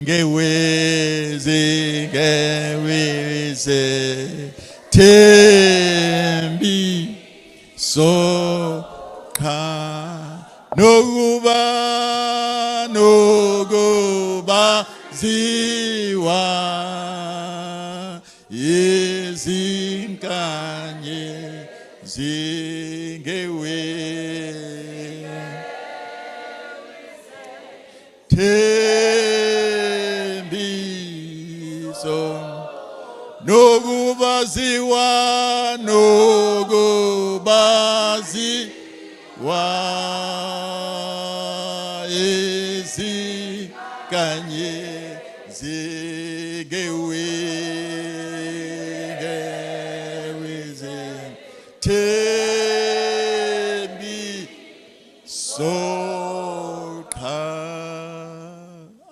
ngeweze tembi sokha nokuba ziwa izinkanye zingewe tembiso nokubaziwa izinkanye zingewe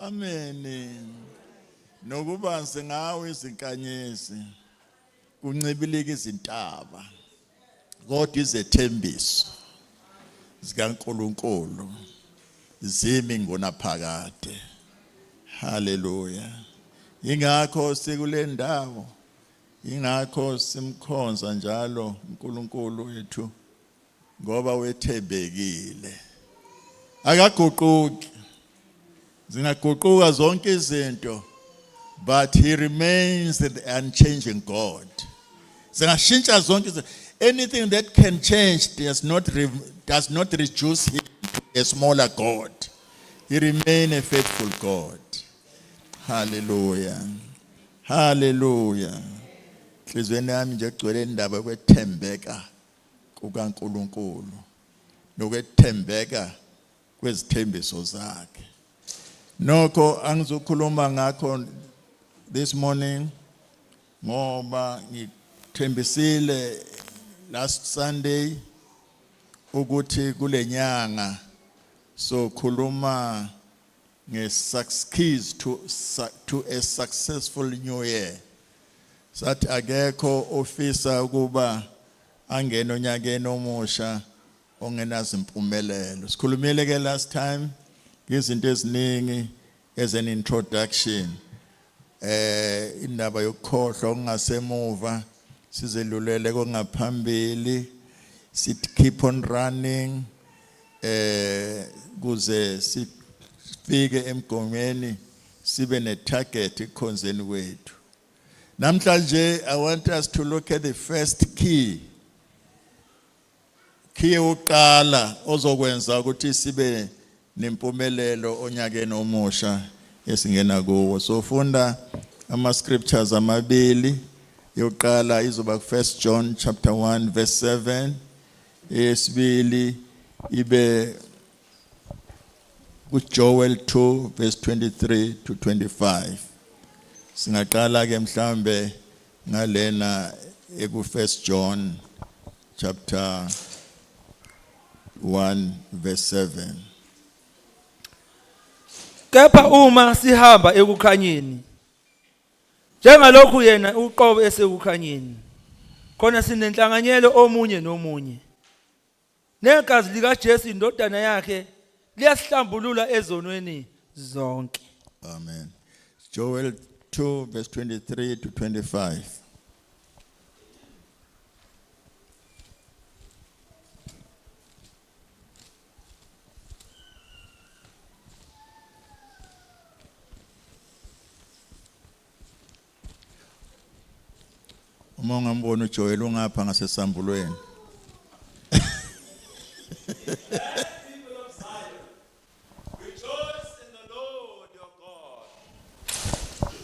Amen. Nokuba singawe izinkanyezi kuncibilika izintaba kodwa izethembiso zikaNkulunkulu zimi ngonaphakade. Hallelujah. Ingakho sikule ndawo, ingakho simkhonza njalo uNkulunkulu wethu ngoba wethembekile. Akaguquki. Zingaguquka zonke izinto, but he remains the unchanging God. Zingashintsha zonke izinto. Anything that can change does not reduce him to a smaller God. He remains a faithful God. Hallelujah. Hallelujah. Hlizweni yami nje kugcwele indaba kwethembeka kukaNkulunkulu nokwethembeka kwezithembiso zakhe. Nokho angizokhuluma ngakho this morning ngoba ngithembisile last Sunday ukuthi kulenyanga so khuluma keys to a successful new year. Sathi akekho ofisa ukuba angene onyakeni omusha ongenazo impumelelo. Sikhulumile ke last time izinto eziningi as an introduction. Indaba yokukhohlwa okungasemuva sizelulele kongaphambili. Sit keep on running kuze sifike emgomeni sibe ne target ikhonzeni kwethu. Namhlanje I want us to look at the first key. Key yokuqala ozokwenza ukuthi sibe nempumelelo onyakeni omusha esingena kuwo. So funda ama scriptures amabili. Yokuqala izoba 1 John chapter 1 verse 7. Esibili ibe Joel 2 verse 23 to 25. Singaqala ke mhlambe ngalena eku 1 John chapter 1 verse 7. Kepha uma sihamba ekukhanyeni njengalokhu yena uqobo esekukhanyeni khona sinenhlanganyelo omunye nomunye negazi lika Jesu indodana yakhe liyasihlambulula ezonweni zonke. Amen. Joel 2 verse 23 to 25. Uma ungambona uJoel ungapha ngasesambulweni.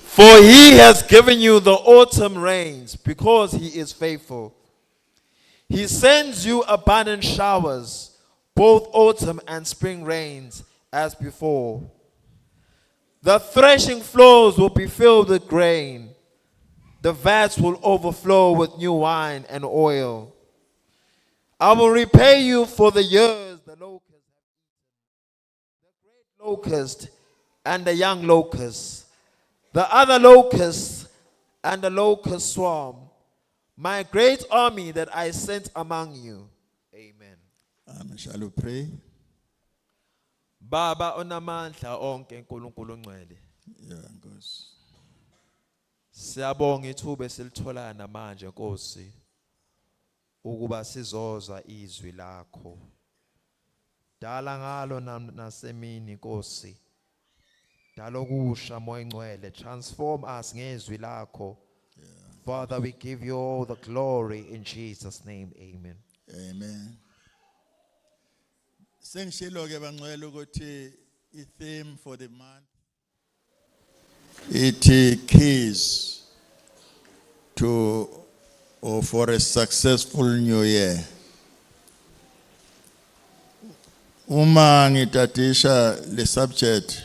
For he has given you the autumn rains because he is faithful. He sends you abundant showers, both autumn and spring rains as before. The threshing floors will be filled with grain. The vats will overflow with new wine and oil. I will repay you for the years the locust have eaten, the great locust and the young locust, the other locust and the locust swarm, my great army that I sent among you. Amen. Shall we pray? Baba onamandla onke nkulunkulu ongcwele. Yeah, Nkosi. Siyabonga ithuba esilitholayo namanje Nkosi ukuba sizozwa izwi lakho. Dala ngalo nasemini Nkosi. Dala okusha moya engcwele, transform us ngezwi lakho. Father, we give you all the glory in Jesus' name. Amen. Amen. Sengishilo ke bangcwele ukuthi i-theme for the month it keys to or for a successful new year. Uma ngitatisha le subject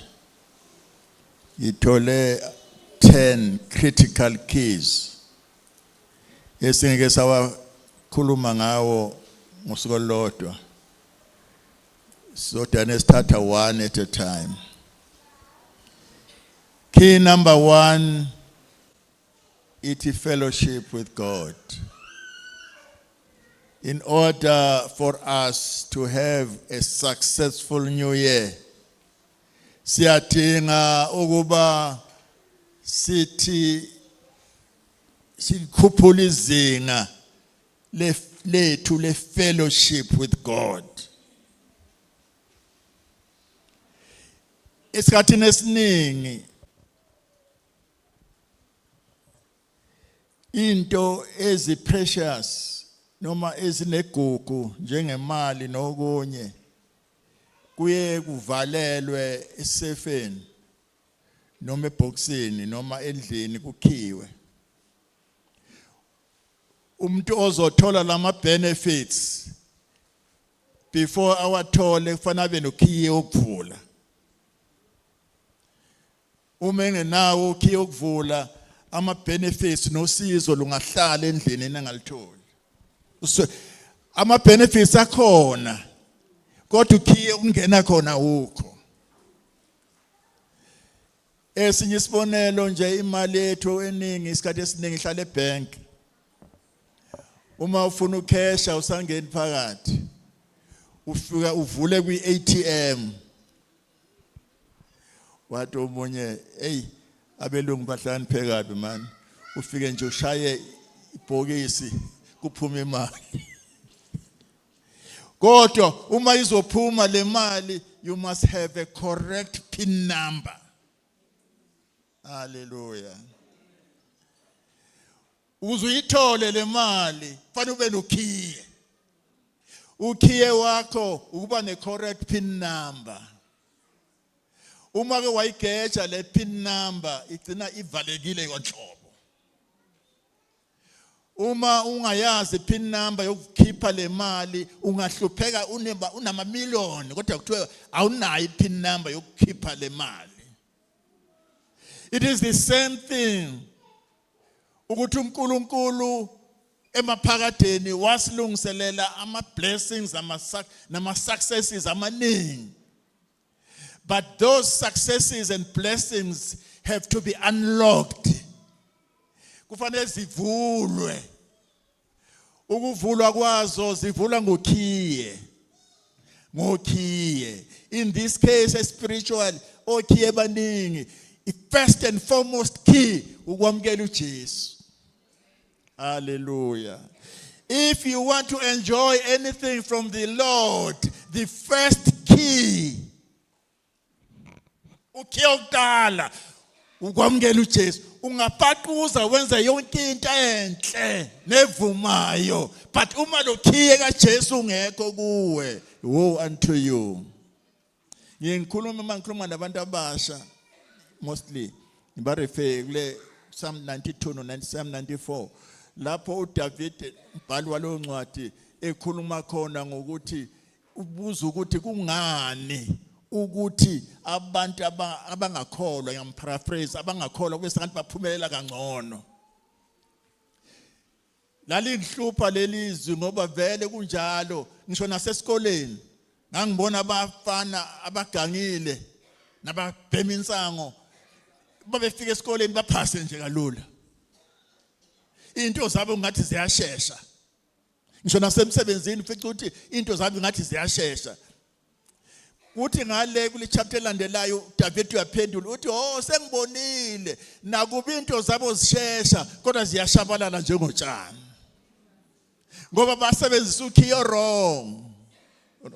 ngithole 10 critical keys esingeke sawakhuluma ngawo ngosuku olodwa. So then start one at a time. Key number 1, it is fellowship with God. In order for us to have a successful new year, siyadinga ukuba sithi sikhuphula izinga lethu le fellowship with God. Esikhathini esiningi into ezi-precious noma ezinegugu njengemali nokunye kuye kuvalelwe esefeni noma eboxini noma endlini kukhiwe. Umuntu ozothola lama benefits before awathole kufanele abe nokhiye okuvula. Uma engenawo ukhiye okuvula ama benefits nosizo lungahlala endlini engalitholi. So ama benefits akhona kodwa ukhiye ungena khona ukho. Esinye isibonelo nje imali yethu eningi isikhathi esiningi ihlala ebank. Uma ufuna ukhesha usangeni phakathi ufika uvule kwi-ATM. Wathi omunye hey abelungu bahlanipheka kabi man, ufike nje ushaye ibhokisi kuphuma imali. Kodwa uma izophuma le mali you must have a correct PIN number. Hallelujah. Uzuyithole le mali fanele ube nokhiye. Ukhiye wakho ukuba ne correct PIN number. Uma ke wayigeja le PIN number igcina ivalekile konhlobo. Uma ungayazi PIN number yokukhipha le mali ungahlupheka unama million kodwa kuthiwa awunayo PIN number yokukhipha le mali. It is the same thing. Ukuthi uNkulunkulu emaphakadeni wasilungiselela ama blessings nama successes amaningi. But those successes and blessings have to be unlocked. Kufanele zivulwe. Ukuvulwa kwazo zivulwa ngokhiye. Ngokhiye. In this case a spiritual okhiye baningi. First and foremost key ukwamkela uJesu. Hallelujah. If you want to enjoy anything from the Lord, the first key ukuyokudala ukwamkela uJesu. Ungaphaquza wenza yonke into enhle nevumayo, but uma lokhiye kaJesu ungekho kuwe, woe unto you. Ngikhuluma mangikhuluma nabantu abasha mostly ngiba refer kule Psalm 92 no Psalm 94 lapho uDavid umbhali walo ncwadi ekhuluma khona ngokuthi ubuza ukuthi kungani ukuthi abantu abangakholwa ngiyamparaphrase abangakholwa bese kanti baphumelela kangcono. Lalihlupa lelizwi ngoba vele kunjalo ngisho nasesikoleni ngangibona abafana abagangile nababhema insango babefika esikoleni baphase nje kalula. Into zabo ngathi ziyashesha. Ngisho nasemsebenzini ufica ukuthi into zabo ngathi ziyashesha. uthi ngale kule chapter elandelayo David uyaphendula uthi oh sengibonile nakuba into zabo zishesha kodwa ziyashabalala njengotshani ngoba basebenzisa ukhiyo wrong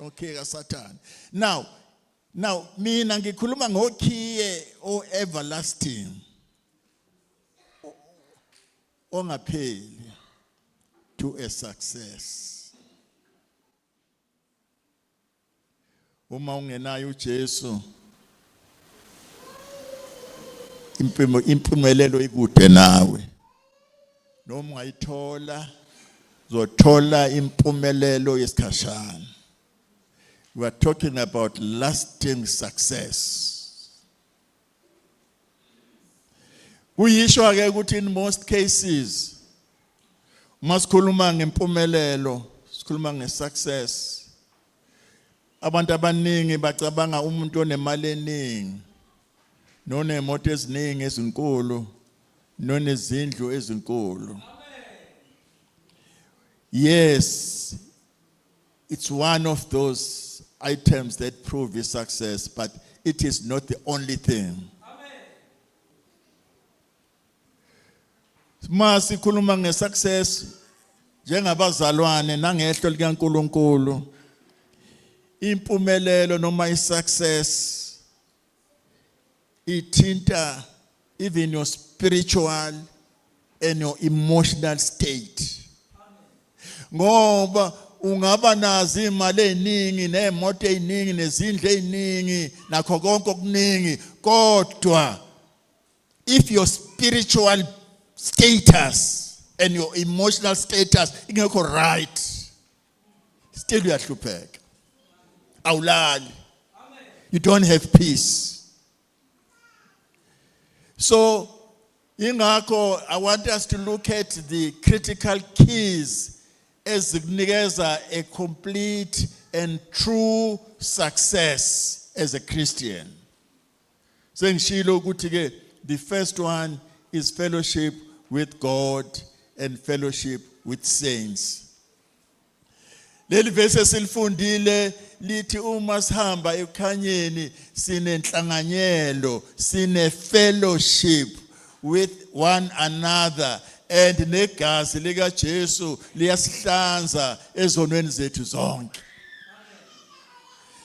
okay kaSathane. Now mina ngikhuluma ngokhiye o everlasting ongapheli to a success. Uma ungenayo uJesu impumelelo ikude nawe. Noma ungayithola zothola impumelelo yesikhashana. We are talking about lasting success. Kuyisho ke ukuthi in most cases masikhuluma ngempumelelo, sikhuluma ngesuccess. Abantu abaningi bacabanga umuntu onemali eningi, nonemoto eziningi ezinkulu, nonezindlu ezinkulu. Yes, it's one of those items that prove his success, but it is not the only thing. Masikhuluma ngesuccess njengabazalwane nangehlo likaNkulunkulu. Impumelelo noma isuccess ithinta even your spiritual and your emotional state. Ngoba ungaba nazo imali eziningi nemoto eziningi nezindlu eziningi nakho konke okuningi kodwa if your spiritual status and your emotional status ingekho right still uyahlupheka. Awulali. You don't have peace. So ingakho I want us to look at the critical keys as zikunikeza a complete and true success as a Christian. Sengishilo ukuthi ke the first one is fellowship with God and fellowship with saints. Leli verse silifundile lithi uma sihamba ekukhanyeni sinenhlanganyelo, sine fellowship with one another and negazi lika Jesu liyasihlanza ezonweni zethu zonke.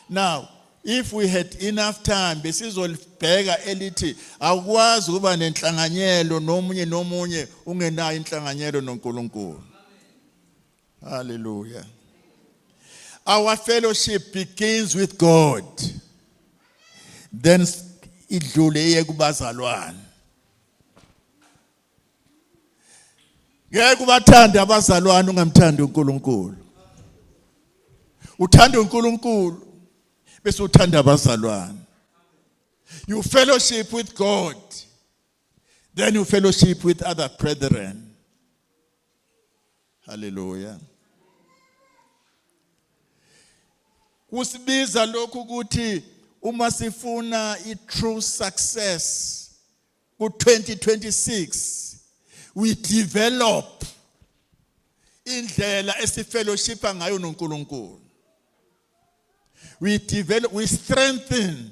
Now, if we had enough time besizolibheka elithi akwazi ukuba nenhlanganyelo nomunye ungenayo inhlanganyelo noNkulunkulu. Hallelujah. Our fellowship begins with God. Then idlule iye kubazalwane. Ngeke ubathande abazalwane ungamthandi uNkulunkulu. Uthanda uNkulunkulu bese uthanda abazalwane. You fellowship with God. Then you fellowship with other brethren. Hallelujah. Kusibiza lokhu ukuthi uma sifuna i-true success ku-2026 we develop indlela esifellowshipa ngayo noNkulunkulu. We strengthen,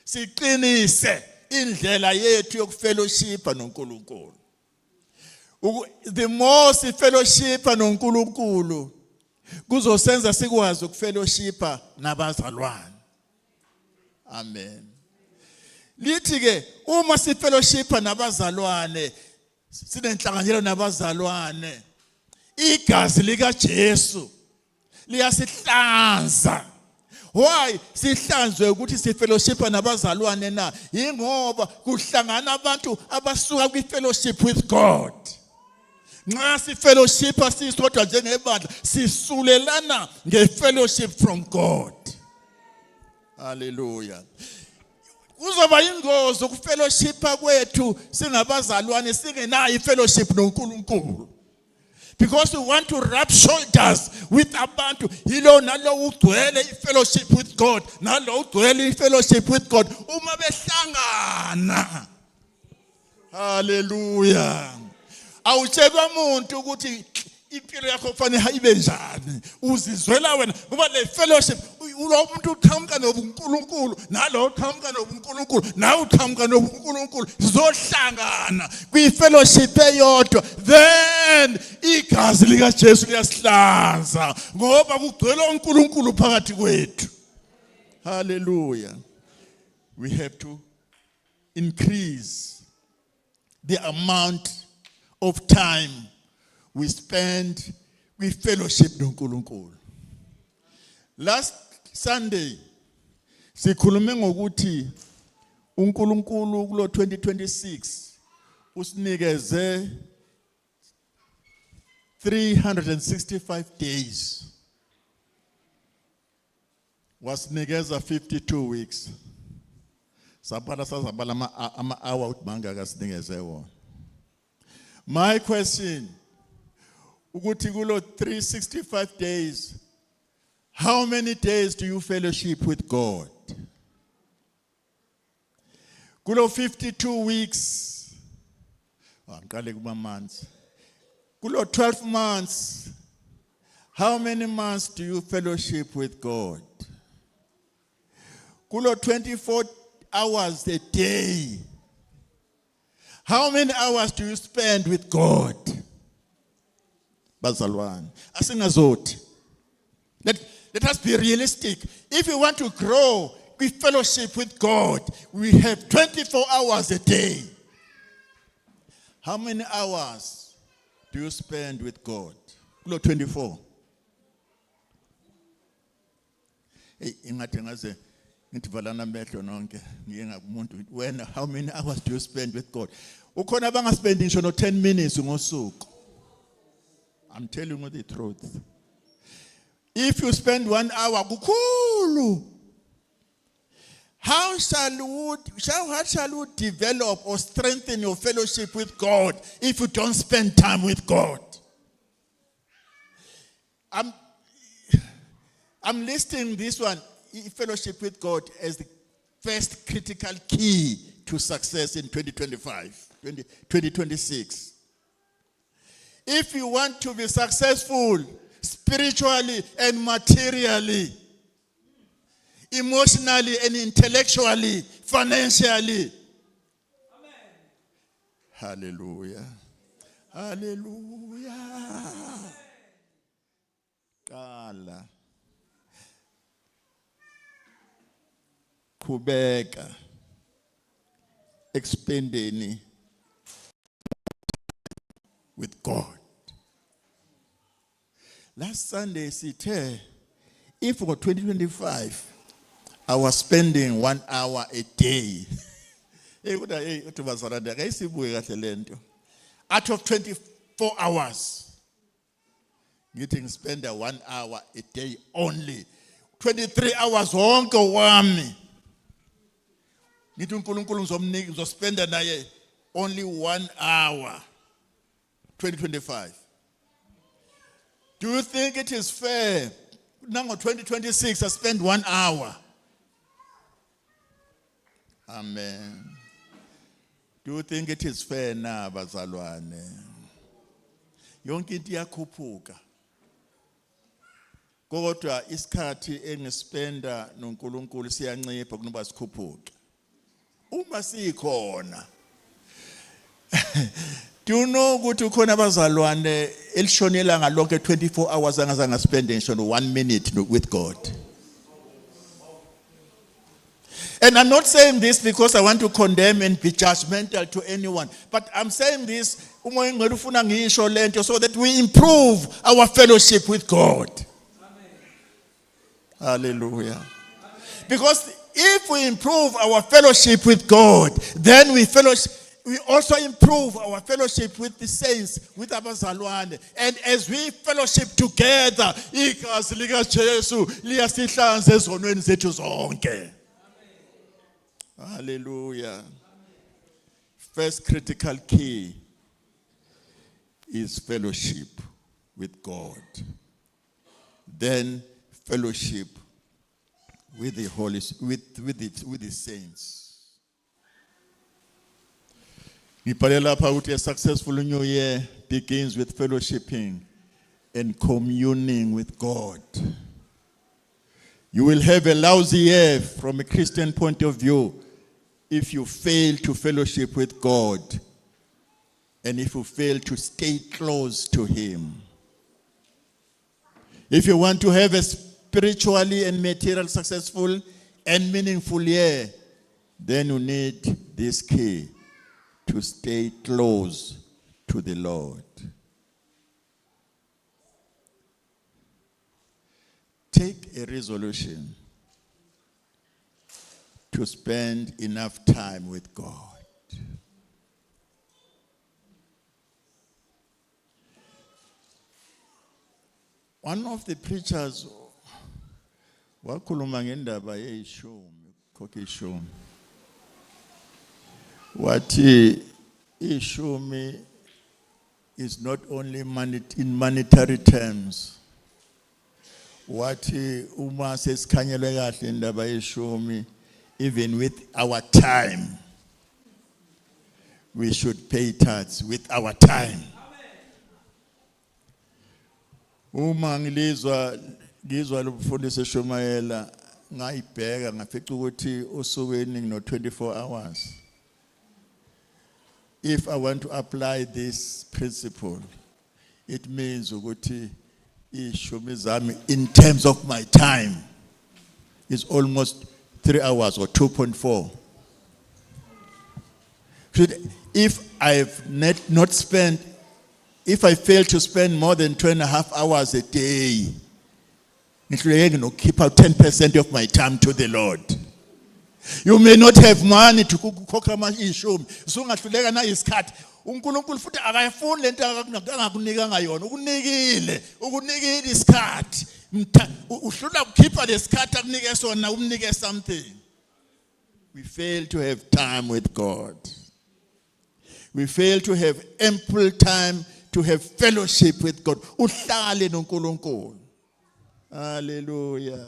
siqinise indlela yethu yokufellowshipa noNkulunkulu. The more sifellowshipa noNkulunkulu kuzosenza sikwazi ukufellowshipa nabazalwane. Amen. Lithi ke uma sifellowshipa nabazalwane sinenhlanganyelo nabazalwane igazi lika Jesu liyasihlanza. Why sihlanzwe ukuthi sifellowshipa nabazalwane na? Ingoba kuhlangana abantu abasuka kwi-fellowship with God. Nxa sifellowshipa sisodwa njengebandla sisulelana nge-fellowship from God. Hallelujah. Kuzoba ingozi ukufellowshipa kwethu singabazalwane singenayo i-fellowship noNkulunkulu. Because we want to rub shoulders with abantu yilo nalo ugcwele i-fellowship with God nalo ugcwele i-fellowship with God uma behlangana. Hallelujah. Awutshelwa umuntu ukuthi impilo yakho kufanele ibe njani, uzizwela wena ngoba le fellowship lo muntu uqhamuka nobuNkulunkulu nalo uqhamuka nobuNkulunkulu nawe uqhamuka nobuNkulunkulu zizohlangana kwi fellowship eyodwa, then igazi lika Jesu liyasihlanza ngoba kugcwele uNkulunkulu phakathi kwethu. Hallelujah. We have to increase the amount of time we spend with fellowship noNkulunkulu. Last Sunday sikhulume ngokuthi uNkulunkulu kulo 2026 usinikeze 365 days. Wasinikeza 52 weeks. Sabala ama hour ukuthi mangaka sinikeze wona. My question, ukuthi kulo 365 days, how many days do you fellowship with God? Kulo 52 weeks, ngqale kuma months. Kulo 12 months, how many months do you fellowship with God? Kulo 24 hours a day, how many hours do you spend with God? Bazalwane, asingazothi. Let us be realistic. If we want to grow with fellowship with God, we have 24 hours a day. How many hours do you spend with God? 24. How many hours do you spend with God? Ukhona abangaspendi ngisho no 10 minutes ngosuku. I'm telling you the truth. If you spend 1 hour, kukhulu. How shall you develop or strengthen your fellowship with God if you don't spend time with God? I'm listing this one, fellowship with God, as the first critical key to success in 2026. If you want to be successful spiritually and materially, emotionally and intellectually, financially. Amen. Hallelujah. Hallelujah. Kala. Kubeka. Expending with God. Last Sunday, if for 2025, I was spending 1 hour a day. Out of 24 hours, getting spend 1 hour a day only. 23 hours wonke wami. Ngithi uNkulunkulu ngizospenda naye only 1 hour. 2025. Do you think it is fair? Now 2026, I spend 1 hour. Amen. Do you think it is fair now, bazalwane? Yonke into iyakhuphuka. Kodwa isikhathi engispenda noNkulunkulu siyancipha kunoba sikhuphuke. Uma sikhona. Do you know ukuthi ukhona abazalwane elishonela ngalonke 24 hours angazange spend ngisho 1 minute with God? And I'm not saying this because I want to condemn and be judgmental to anyone, but I'm saying this umoya engcwele ufuna ngisho lento so that we improve our fellowship with God. Amen. Hallelujah. Amen. Because if we improve our fellowship with God, then we also improve our fellowship with the saints, with abazalwane. And as we fellowship together, igazi lika Jesu liyasihlanza ezonweni zethu zonke. Hallelujah. First critical key is fellowship with God. Then fellowship with the Holy with the saints. A successful new year begins with fellowshipping and communing with God. You will have a lousy year from a Christian point of view if you fail to fellowship with God and if you fail to stay close to Him. If you want to have a spiritually and materially successful and meaningful year, then you need this key: to stay close to the Lord. Take a resolution to spend enough time with God. One of the preachers wakhuluma ngendaba yeshumi, khokha ishumi. Wathi ishumi is not only in monetary terms. Wathi uma sesikhanyelwe kahle indaba yeshumi, even with our time, we should pay tithes with our time. Uma ngizwa lomfundisi eShumayela ngayibheka ngafica ukuthi usukwini ngino 24 hours. If I want to apply this principle, it means ukuthi ishumi zami in terms of my time is almost 3 hours or 2.4. If I fail to spend more than 2.5 hours a day, I keep out 10% of my time to the Lord. You may not have money to cook my ishumi. So ngahluleka na isikhathi. uNkulunkulu futhi akayifuni lento angakunika ngayona. Ukunikile isikhathi. Uhlula ukukhipha lesikhathi akunike sona umnike something. We fail to have time with God. We fail to have ample time to have fellowship with God. Uhlale noNkulunkulu. Hallelujah.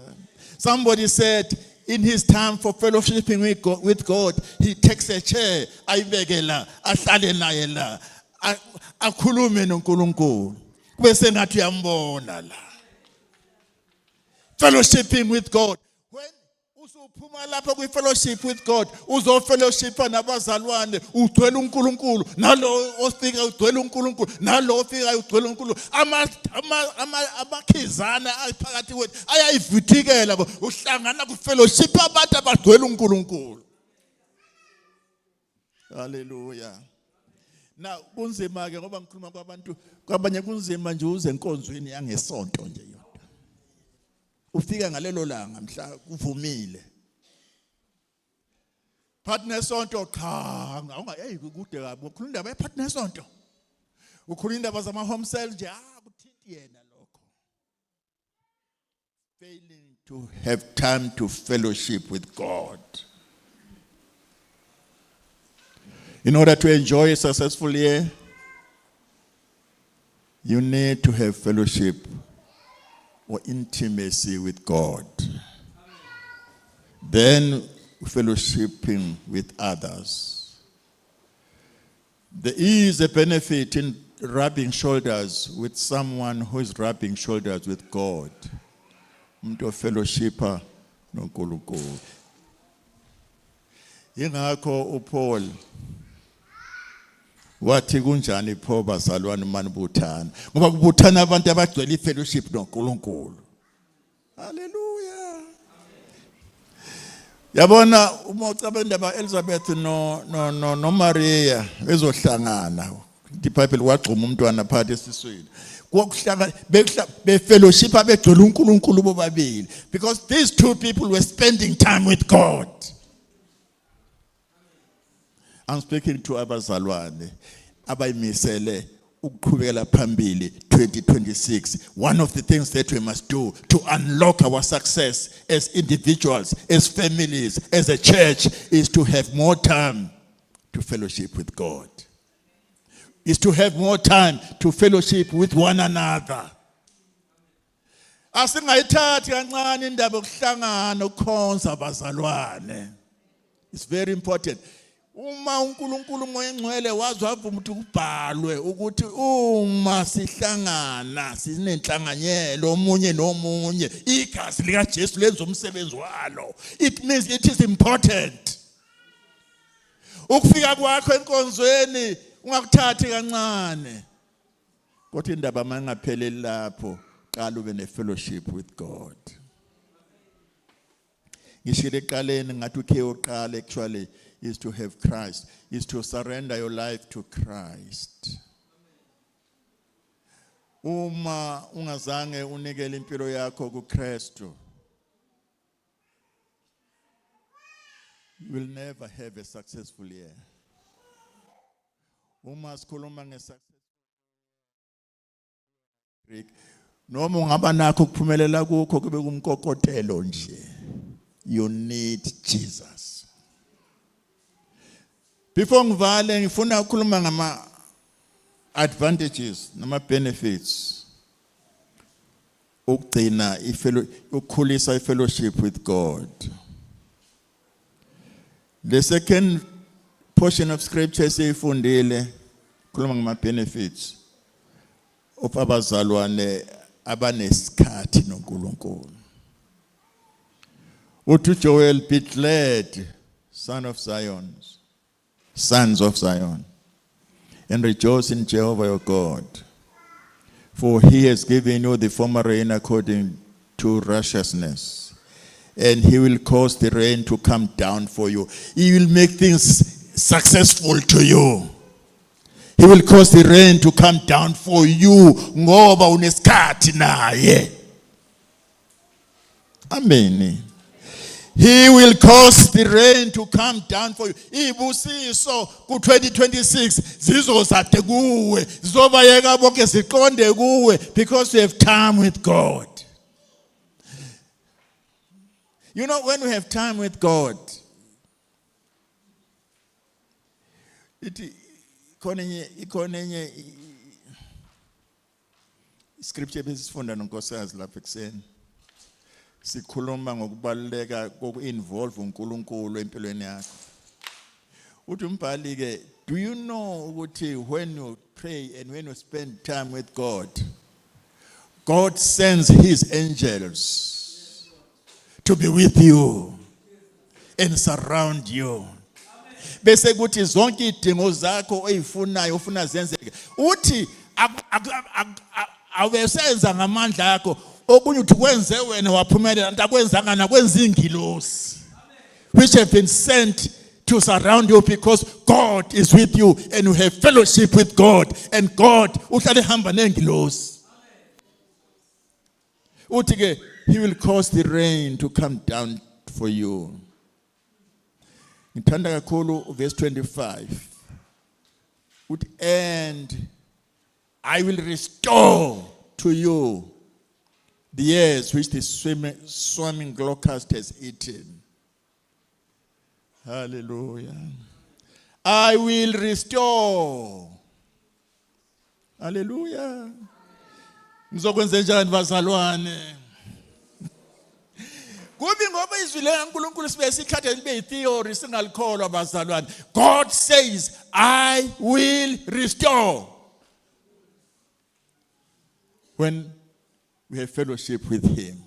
Somebody said in his time for fellowshipping with God, he takes a chair, ayibekela, ahlale naye la, akhulume noNkulunkulu. Bese ngathi uyambona la. Fellowshipping with God. When usuphuma lapha kwi fellowship with God, uzo fellowshipa nabazalwane, ugcwele uNkulunkulu, nalo ofika ugcwele uNkulunkulu, nalo ofika ugcwele uNkulunkulu. Amakhizana aphakathi kwethu ayayivithikela uhlangana ku fellowship abantu abagcwele uNkulunkulu. Hallelujah. Now kunzima ke ngoba ngikhuluma kwabantu kwabanye kunzima nje uze enkonzweni yangesonto nje yodwa. Ufika ngalelo langa mhla kuvumile. Partner sonto cha hey kude kabi ukhuluma indaba yepartner sonto. Ukhuluma indaba zama home cell nje kuthinti yena lokho. Failing to have time to fellowship with God. In order to enjoy a successful year, you need to have fellowship or intimacy with God. Then fellowshipping with others. There is a benefit in rubbing shoulders with someone who is rubbing shoulders with God. Umuntu fellowshipper noNkulunkulu. Ingakho uPaul wathi kunjani pho bazalwane manibuthana ngoba kubuthana abantu abagcwele ifellowship noNkulunkulu. Hallelujah. Yabona uma ucabanga indaba Elizabeth no Maria bezohlangana. IBhayibheli wagcuma umntwana phakathi esiswini. Kwakuhlangana be fellowship abegcwele uNkulunkulu bobabili because these two people were spending time with God. I'm speaking to abazalwane abayimisele ukuqhubekela phambili 2026. One of the things that we must do to unlock our success as individuals, as families, as a church is to have more time to fellowship with God. Is to have more time to fellowship with one another. Asingayithathi kancane indaba yokuhlangana ukukhonza abazalwane. It's very important. Uma uNkulunkulu umoya engcwele wazwavuma ukuthi kubhalwe ukuthi uma sihlangana sinenhlanganyelo omunye nomunye igazi lika Jesu lenza umsebenzi walo. It means it is important. Ukufika kwakho enkonzweni ungakuthathi kancane. Kodwa indaba mangapheleli lapho qala ube ne fellowship with God. Ngishilo eqaleni ngathi ukhe oqala actually is to have Christ, is to surrender your life to Christ. Uma ungazange unikele impilo yakho kuKristu, you will never have a successful year. Uma sikhuluma ngesuccess, noma ungaba nakho ukuphumelela kukho kube kumkokotelo nje. You need Jesus. Before ngivale ngifuna ukukhuluma ngama advantages nama benefits ukugcina ukukhulisa ifellowship with God. The second portion of scripture siyifundile khuluma ngama benefits of abazalwane abanesikhathi noNkulunkulu. Uthi Joel, be glad, sons of Zion, and rejoice in Jehovah your God, for he has given you the former rain according to righteousness, and he will cause the rain to come down for you. He will make things successful to you. He will cause the rain to come down for you. Ngoba unesikhathi naye. Amen. He will cause the rain to come down for you. Ibusiso ku 2026 zizozade kuwe. Zizobayeka bonke ziqonde kuwe because you have time with God. You know, when we have time with God, ikhonenye scripture besifunda noNkosikazi lapha ekseni. Sikhuluma ngokubaluleka koku-involve uNkulunkulu empilweni yakho. Uthi umbhali ke, do you know ukuthi when you pray and when you spend time with God, God sends his angels to be with you and surround you. Bese kuthi zonke idingo zakho oyifunayo ufuna zenzeke. Uthi awesenza ngamandla akho. Okunye uthi kwenze wena waphumelela ntakwenzanga nakwenza ingilosi, which have been sent to surround you because God is with you and you have fellowship with God, and God uhlale hamba nengilosi. Uthi ke he will cause the rain to come down for you. Ngithanda kakhulu verse 25. Uthi and I will restore to you the years which the swarming locust has eaten. Hallelujah. I will restore. Hallelujah. Ngizokwenza njani bazalwane? Kubi ngoba izwi likaNkulunkulu sibe sikhathe libe yitheory singalikholwa bazalwane. God says, I will restore. When we have fellowship with him.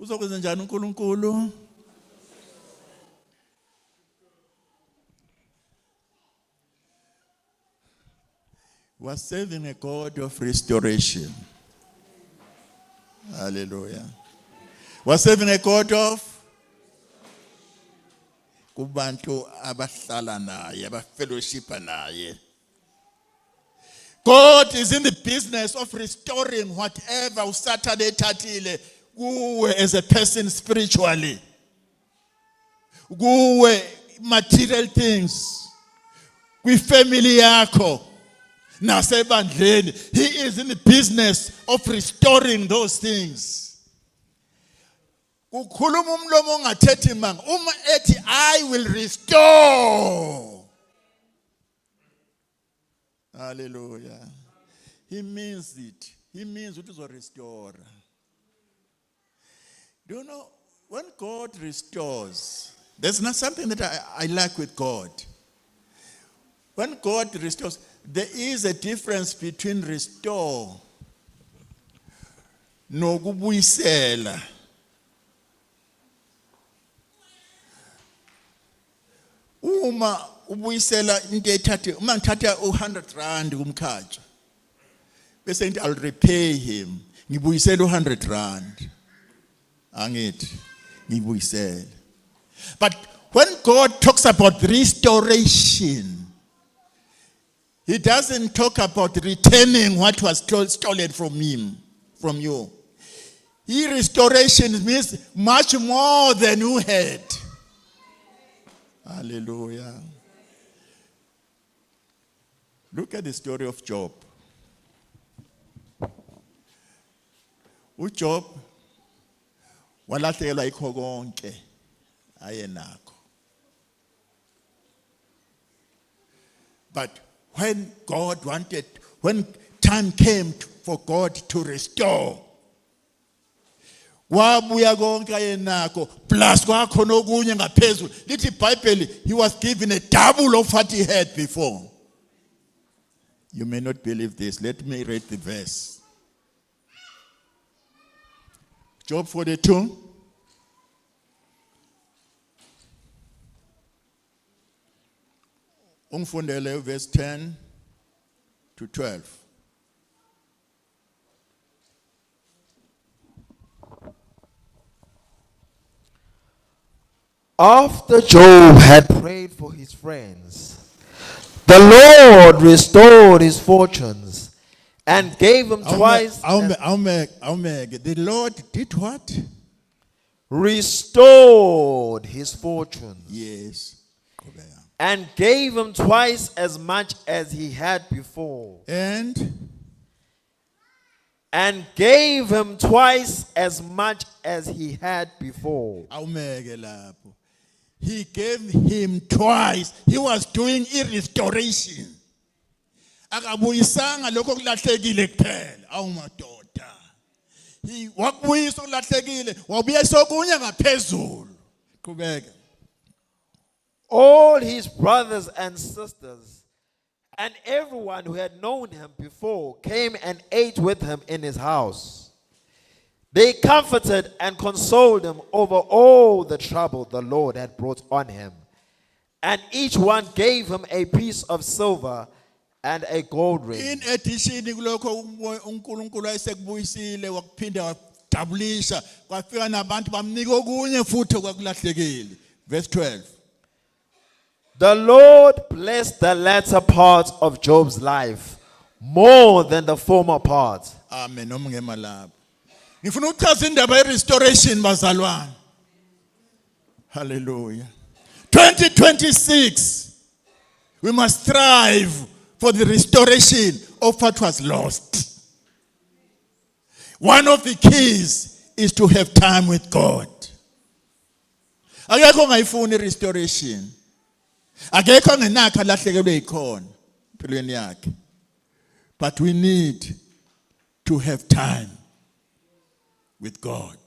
Uzokwenza njani uNkulunkulu? We are serving a God of restoration. Hallelujah. We are serving a God of kubantu abahlala naye, abafellowshipa naye. God is in the business of restoring whatever uSathane ethathile kuwe as a person spiritually. Kuwe material things. Kwifamily yakho nasebandleni. He is in the business of restoring those things. Kukhuluma umlomo ongathethi manga. Uma ethi I will restore. Hallelujah. He means it. He means it is a restorer. Do you know, when God restores, There's not something that I like with God. When God restores, there is a difference between restore nokubuyisela. Uma ubuyisela into ethathe, uma ngithatha u100 kumkhatsha, bese ngithi I'll repay him, ngibuyisela u100. Angithi ngibuyisela. But when God talks about restoration, he doesn't talk about returning what was stolen from him, from you. Restoration means much more than you had. Hallelujah. Look at the story of Job. UJob walahlekelwa yikho konke ayenakho. But when time came for God to restore, wabuya konke ayenakho plus kwakhona okunye ngaphezulu. Lithi iBhayibheli, he was given a double of what he had before. You may not believe this. Let me read the verse. Job 42. Ungifundele verse 10 to 12. After Job had prayed for his friends, the Lord restored his fortunes and gave him twice. The Lord did what? Restored his fortunes. Yes. And gave him twice as much as he had before. And gave him twice as much as he had before. He gave him twice. He was doing a restoration. Akabuyisanga lokho okulahlekile kuphela awumadoda. He wakubuyisa okulahlekile, wabuyisa okunye ngaphezulu. Qhubeka. All his brothers and sisters and everyone who had known him before came and ate with him in his house. They comforted and consoled him over all the trouble the Lord had brought on him. And each one gave him a piece of silver and a gold ring. In addition, kulokho uNkulunkulu ayesekubuyisile wakuphinda wadabulisha, kwafika nabantu bamnika okunye futhi okwakulahlekile. Verse 12. The Lord blessed the latter part of Job's life more than the former part. Amen. Nomngema lapho. Ngifuna ukuchaza indaba ye-restoration bazalwane. Hallelujah. 2026, we must strive for the restoration of what was lost. One of the keys is to have time with God. Akekho ongayifuni restoration. Akekho ongenakho alahlekelwe yikhona empilweni yakhe. But we need to have time with God.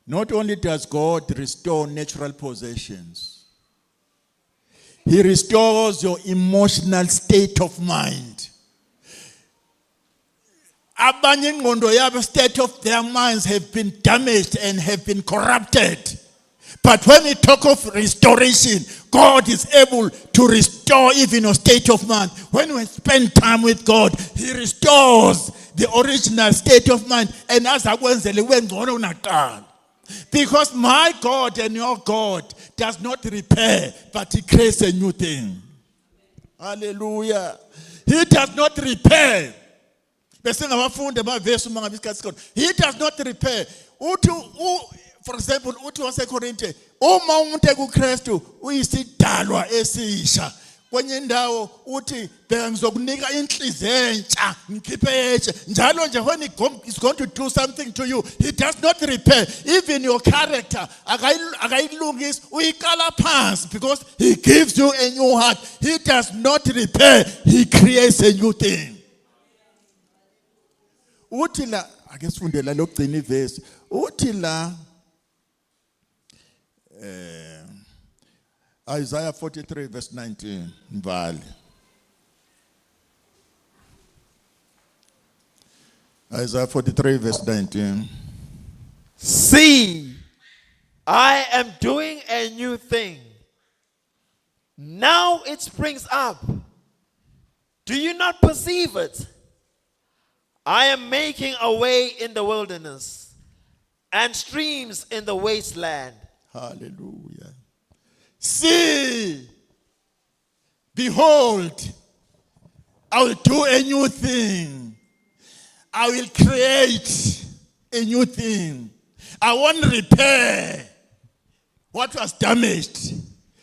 Not only does God restore natural possessions, he restores your emotional state of mind. Abanye ingqondo yabo, state of their minds have been damaged and have been corrupted. But when we talk of restoration, God is able to restore even your state of mind. When we spend time with God, he restores the original state of mind. And as I was because my God and your God does not repair, but he creates a new thing. Hallelujah. He does not repair. He does not repair. For example, uthi waseKorinte, uma umuntu ekuKristu uyisidalwa esisha. Kwenye indawo uthi bheka ngizokunika inhliziyo entsha ngikhiphe entsha. Njalo nje when he is going to do something to you, he does not repair. Even your character akayilungisi, uyikala phansi, because he gives you a new heart. He does not repair, he creates a new thing. Uthi la ake sifunde la lokugcina ivesi. Uthi la Isaiah 43 verse 19. Mbali. Isaiah 43 verse 19. See, I am doing a new thing. Now it springs up. Do you not perceive it? I am making a way in the wilderness and streams in the wasteland. Hallelujah. See, behold, I will do a new thing. I will create a new thing. I won't repair what was damaged,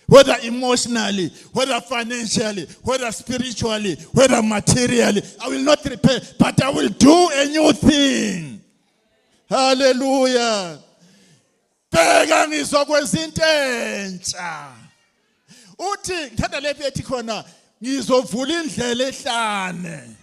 whether emotionally, whether financially, whether spiritually, whether materially. I will not repair, but I will do a new thing. Hallelujah. Bheka ngizokwenza into entsha. Uthi ngithatha lephi ethi khona ngizovula indlela ehlane.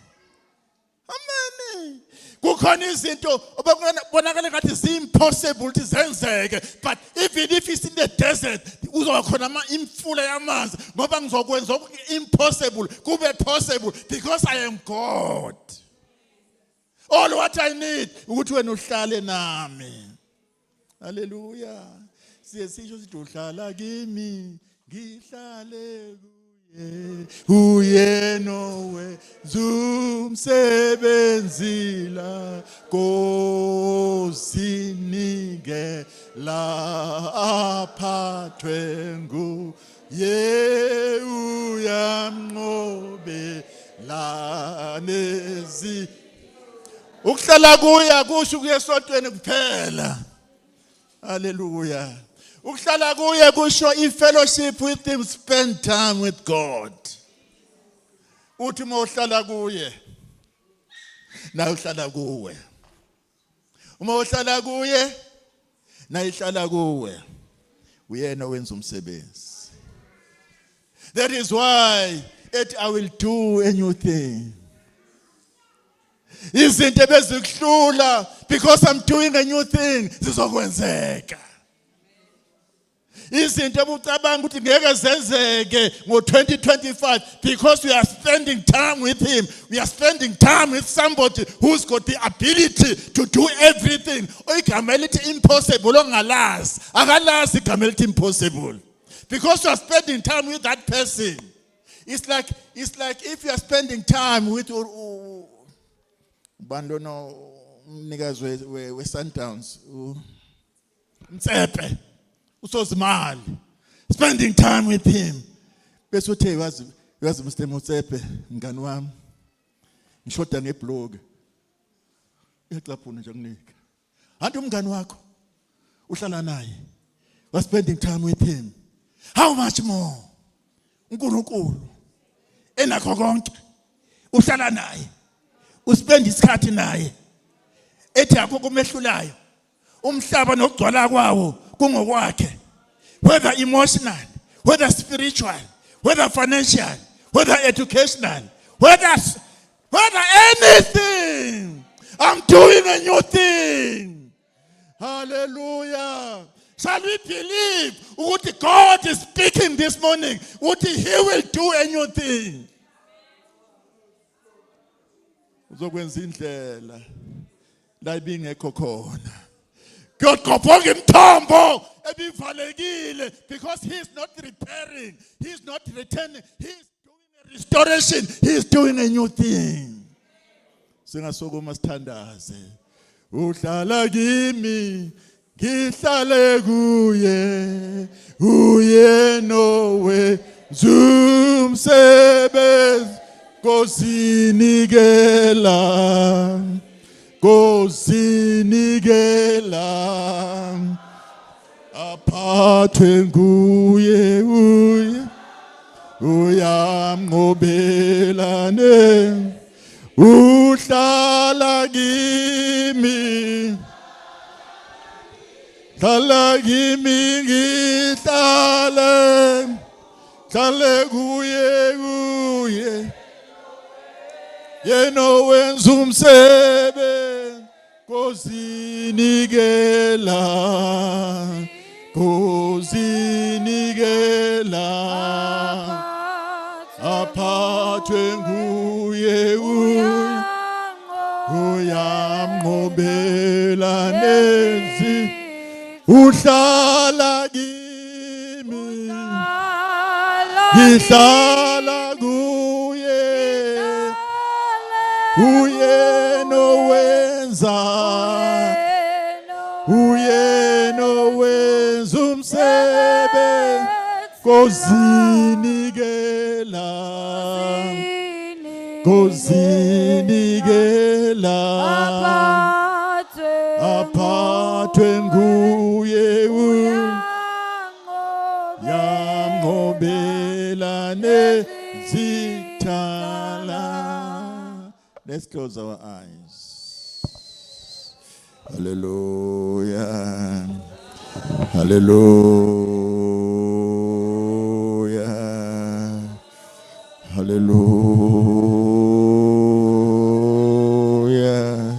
Amen. Kukhona izinto obekubonakala ngathi zimpossible ukuthi zenzeke, but even if it's in the desert uzoba khona imfula yamanzi ngoba ngizokwenza impossible kube possible because I am God. All what I need ukuthi wena uhlale nami. Hallelujah. Siyesisho sithi uhlala kimi ngihlale uye nowe zumsebenzi la kosinike la aphathwe nguye uyamnqobe la nezi ukuhlala kuya kusho kuye esontweni kuphela. Hallelujah. Ukuhlala kuye kusho i-fellowship with him, spend time with God. Uthi uma uhlala kuye na uhlala kuwe. Uma uhlala kuye na ihlala kuwe. Uyena wenza umsebenzi. That is why I will do a new thing. Izinto bezikuhlula because I'm doing a new thing zizokwenzeka. Izinto ebucabanga ukuthi ngeke zenzeke ngo-2025 because we are spending time with him. We are spending time with somebody who's got the ability to do everything. Igama elithi impossible ongalazi akalazi igama elithi impossible because you are spending time with that person. It's like if you are spending time with Bandono umnikazi we Sundowns Mtsepe usozimali, spending time with him. Bese uthe wazi Mr. Mtsepe mngani wami ngishoda ngeblog eyaxaphuna nje kunika anti umngani wakho uhlala naye, was spending time with him. How much more uNkulunkulu enakho konke uhlala naye, uspend isikhathi naye, ethi akho kumehlulayo, umhlaba nokugcwala kwawo kungokwakhe, whether emotional, whether spiritual, whether financial, whether educational, whether anything. I'm doing a new thing. Hallelujah. Shall we believe what God is speaking this morning? What he will do a new thing. Uzokwenza indlela la ibingekho khona. God kophoka imthombo ebivalekile because he is not repairing, he is not returning, he is doing a restoration, he is doing a new thing. Singasokuma sithandaze. Uhlala kimi ngihlale kuye uye nowe zumsebenzi kozinikela aphathwe nguye uyamnqobelane uhlala kimi ngihlale kuye yena wenza umsebenzi kozinikela kuzinikela aphathwe nguye uyamnqobela nezi uhlala kimi ngihlala kuye uyena owenza uyena owenza umsebenzi kozinikela aphathwe nguye uyamnqobela nezithala. Let's close our eyes. Hallelujah. Hallelujah. Hallelujah.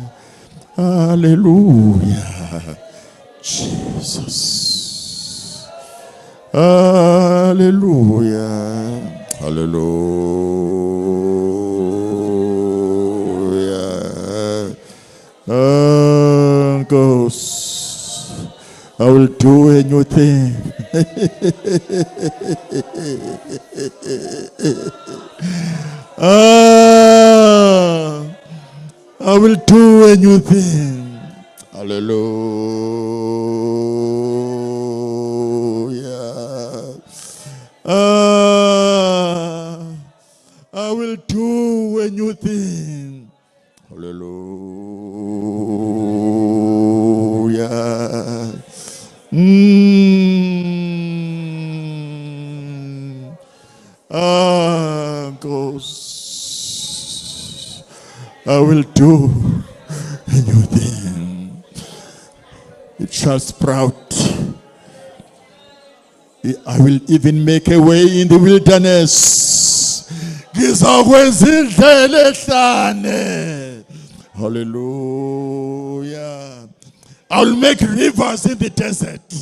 Hallelujah. Jesus. Hallelujah. Hallelujah. Ghost, I will do a new thing. I will do a new thing. Hallelujah. I will do a new thing. Hallelujah. Ghost, I will do a new thing. It shall sprout. I will even make a way in the wilderness. Hallelujah. I will make rivers in the desert.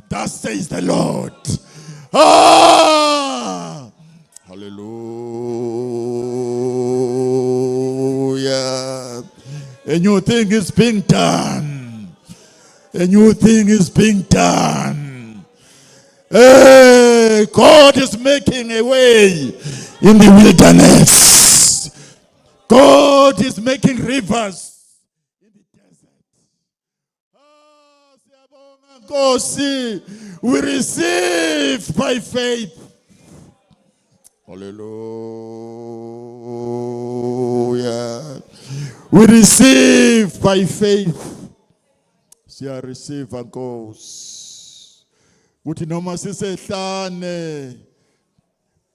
Thus says the Lord. Hallelujah. A new thing is being done. A new thing is being done. Hey, God is making a way in the wilderness. God is making rivers in the desert. We receive by faith. Hallelujah. We receive by faith. Siya receive and goes. Kuthi noma sisehlane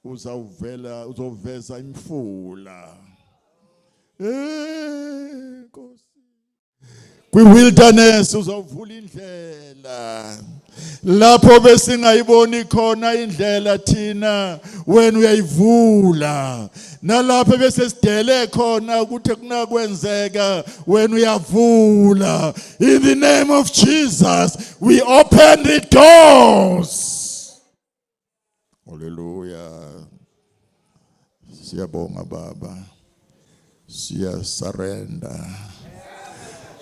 uzoveza imfula. Nkosi. Kwi-wilderness uzovula indlela. Lapho besingayiboni khona indlela thina wena uyayivula. Nalapho besesidele khona ukuthi kunakwenzeka wena uyavula. In the name of Jesus, we open the doors. Hallelujah. Siyabonga Baba. Siya surrender.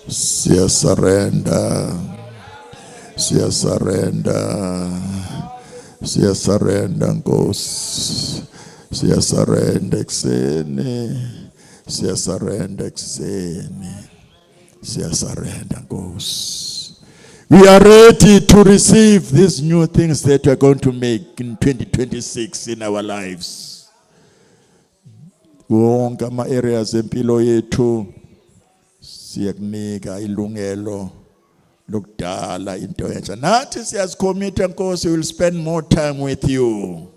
Siya surrender. Siya surrender. Siya surrender Nkosi. Siya surrender ekseni. Siya surrender ekseni. Siya surrender Nkosi. We are ready to receive these new things that we are going to make in 2026 in our lives. Wonke ama areas empilo yethu siyakunika ilungelo lokudala into entsha. Nathi siyazicommit Nkosi, we will spend more time with you.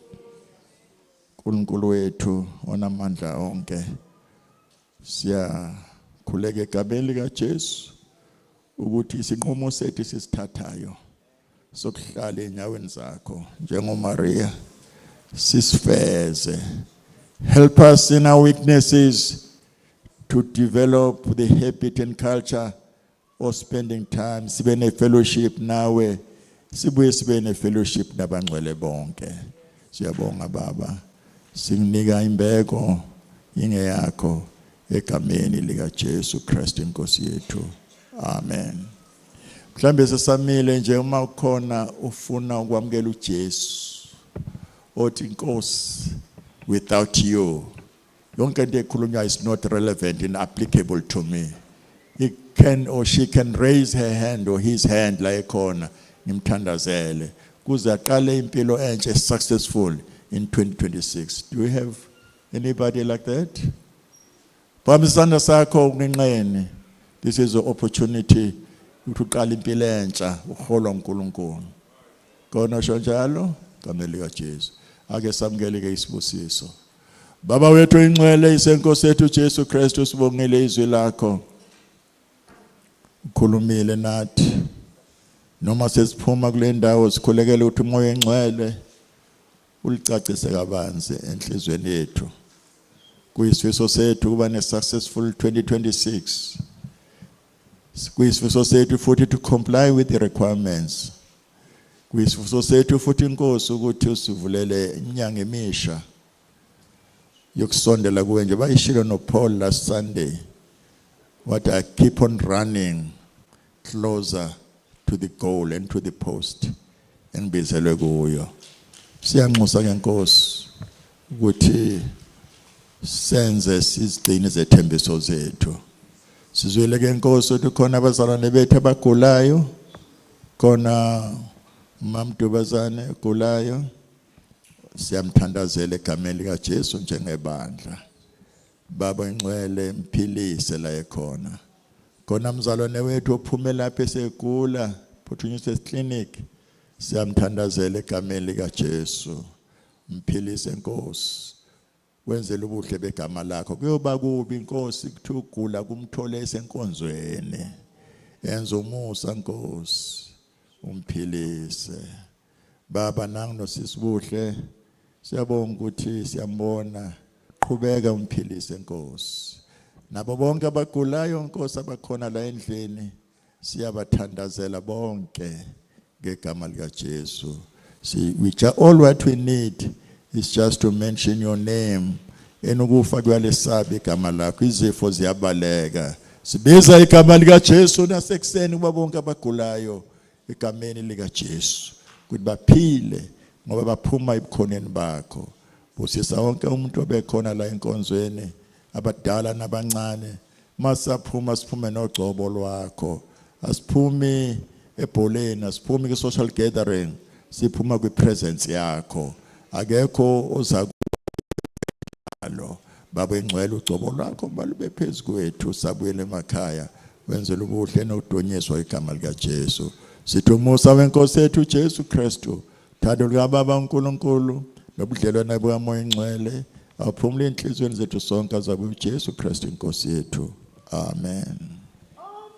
uNkulunkulu wethu onamandla onke, siyakhuleka egameni likaJesu ukuthi isinqumo sethu sisithathayo sokuhlala enyaweni zakho njengoMaria sisifeze. Help us in our weaknesses to develop the habit and culture of spending time, sibe ne fellowship nawe sibuye sibe ne-fellowship nabangcwele bonke. Siyabonga Baba, sikunika imbeko ingeyakho egameni likaJesu Kristu inkosi yethu. Amen. Mhlambe sesamile nje uma ukhona ufuna ukwamukela uJesu othi Nkosi, without you yonke into ekhulunywa is not relevant and applicable to me. He can or she can raise her hand or his hand la ekhona ngimthandazele kuze aqale impilo enhle successful in 2026. Do we have anybody like that? Phambi sakho unqenqene. This is the opportunity to uqala impilo enhle uholwa uNkulunkulu. Kona njalo ngameli kaJesu. Ake samukele ke isibusiso. Baba wethu ingcwele isenkosi yethu Jesu Kristu, sibongile izwi lakho. Ukhulumile nathi. Noma sesiphuma kule ndawo sikhulekela ukuthi umoya engcwele ulicacise kabanzi enhlizweni yethu. Kuyisifiso sethu kuba ne successful 2026. Kuyisifiso sethu futhi to comply with the requirements. Kuyisifiso sethu futhi inkosi ukuthi usivulele inyanga emisha yokusondela kuwe nje bayishilo no Paul last Sunday. What I keep on running closer to the goal and to the post engibizelwe kuyo. Siyanxusa ngenkosi ukuthi senze sizigcine zethembiso zethu. Sizwele ke inkosi ukuthi khona abazalwane bethu abagulayo, khona uMamdubazane ogulayo, siyamthandazela egameni likaJesu njengebandla. Baba ingcwele mphilise la ekhona. Khona mzalwane wethu ophume lapha esegula phuthunyiswe esiclinic, siyamthandazela egameni likaJesu. Mphilise Nkosi. Wenzele ubuhle begama lakho. Kuyoba kubi Nkosi kuthi ugula kumthole esenkonzweni. Enza umusa Nkosi. Umphilise. Baba nangu nosisibuhle siyabonga ukuthi siyambona, qhubeka umphilise Nkosi. Nabo bonke abagulayo Nkosi abakhona la endlini siyabathandazela bonke ngegama likaJesu. Which are all what we need is just to mention your name. Enukufa kwalesabi igama lakho, izifo ziyabaleka. Sibiza igama likaJesu nasekuseni kuba bonke abagulayo egameni likaJesu. Ukuthi baphile ngoba baphuma ebukhoneni bakho. Busisa wonke umuntu obekhona la enkonzweni, abadala nabancane. Masaphuma siphume nogcobo lwakho. Asiphumi ebholeni, asiphumi ku social gathering, siphuma kwi presence yakho. Akekho ozakulo. Baba engcwele ugcobo lwakho balube phezulu kwethu sabuyele emakhaya. Wenzele ubuhle nokudonyiswa igama likaJesu. Sithumusa wenkosi yethu Jesu Kristu, thando likaBaba uNkulunkulu nobudlelwano bukaMoya Engcwele aphumule enhlizweni zethu sonke azabe uJesu Kristu inkosi yethu. Amen. Amen.